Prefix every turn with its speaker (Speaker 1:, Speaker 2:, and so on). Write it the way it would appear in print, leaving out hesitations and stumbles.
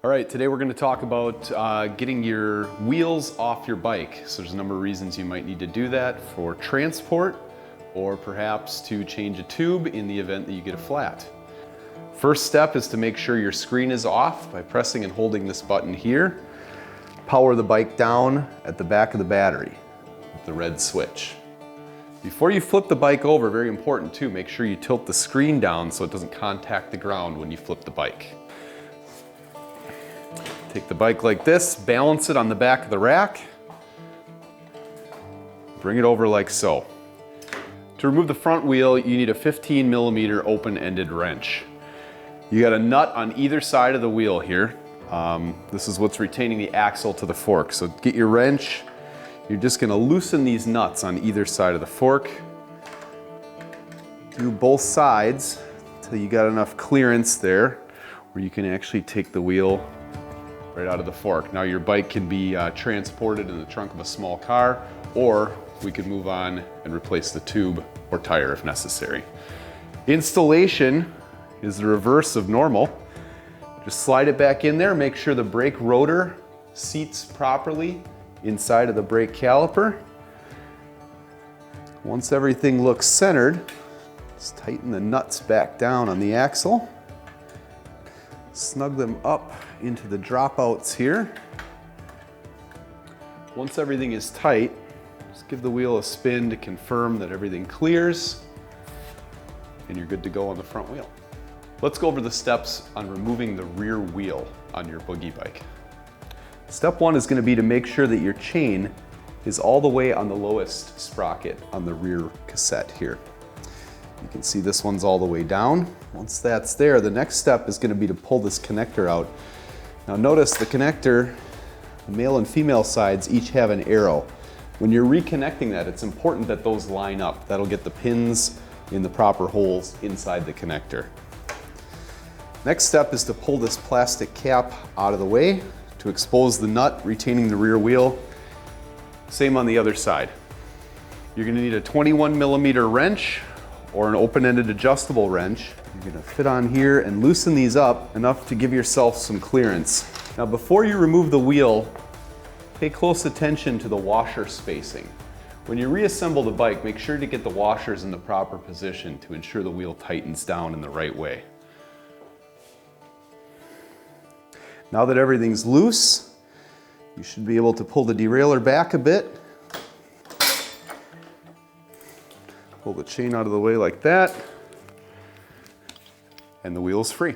Speaker 1: All right, today we're going to talk about getting your wheels off your bike. So there's a number of reasons you might need to do that for transport or perhaps to change a tube in the event that you get a flat. First step is to make sure your screen is off by pressing and holding this button here. Power the bike down at the back of the battery with the red switch. Before you flip the bike over, very important too, make sure you tilt the screen down so it doesn't contact the ground when you flip the bike. Take the bike like this, balance it on the back of the rack, bring it over like so. To remove the front wheel, you need a 15mm open-ended wrench. You got a nut on either side of the wheel here. This is what's retaining the axle to the fork. So get your wrench, you're just gonna loosen these nuts on either side of the fork. Do both sides until you got enough clearance there where you can actually take the wheel right out of the fork. Now your bike can be transported in the trunk of a small car, or we could move on and replace the tube or tire if necessary. Installation is the reverse of normal. Just slide it back in there, make sure the brake rotor seats properly inside of the brake caliper. Once everything looks centered, just tighten the nuts back down on the axle. Snug them up into the dropouts here. Once everything is tight, just give the wheel a spin to confirm that everything clears, and you're good to go on the front wheel. Let's go over the steps on removing the rear wheel on your Boogie bike. Step one is going to be to make sure that your chain is all the way on the lowest sprocket on the rear cassette here. You can see this one's all the way down. Once that's there, the next step is going to be to pull this connector out. Now notice the connector, the male and female sides each have an arrow. When you're reconnecting that, it's important that those line up. That'll get the pins in the proper holes inside the connector. Next step is to pull this plastic cap out of the way to expose the nut retaining the rear wheel. Same on the other side. You're going to need a 21mm wrench or an open-ended adjustable wrench. You're going to fit on here and loosen these up enough to give yourself some clearance. Now before you remove the wheel, pay close attention to the washer spacing. When you reassemble the bike, make sure to get the washers in the proper position to ensure the wheel tightens down in the right way. Now that everything's loose, you should be able to pull the derailleur back a bit. Pull the chain out of the way like that, and the wheel's free.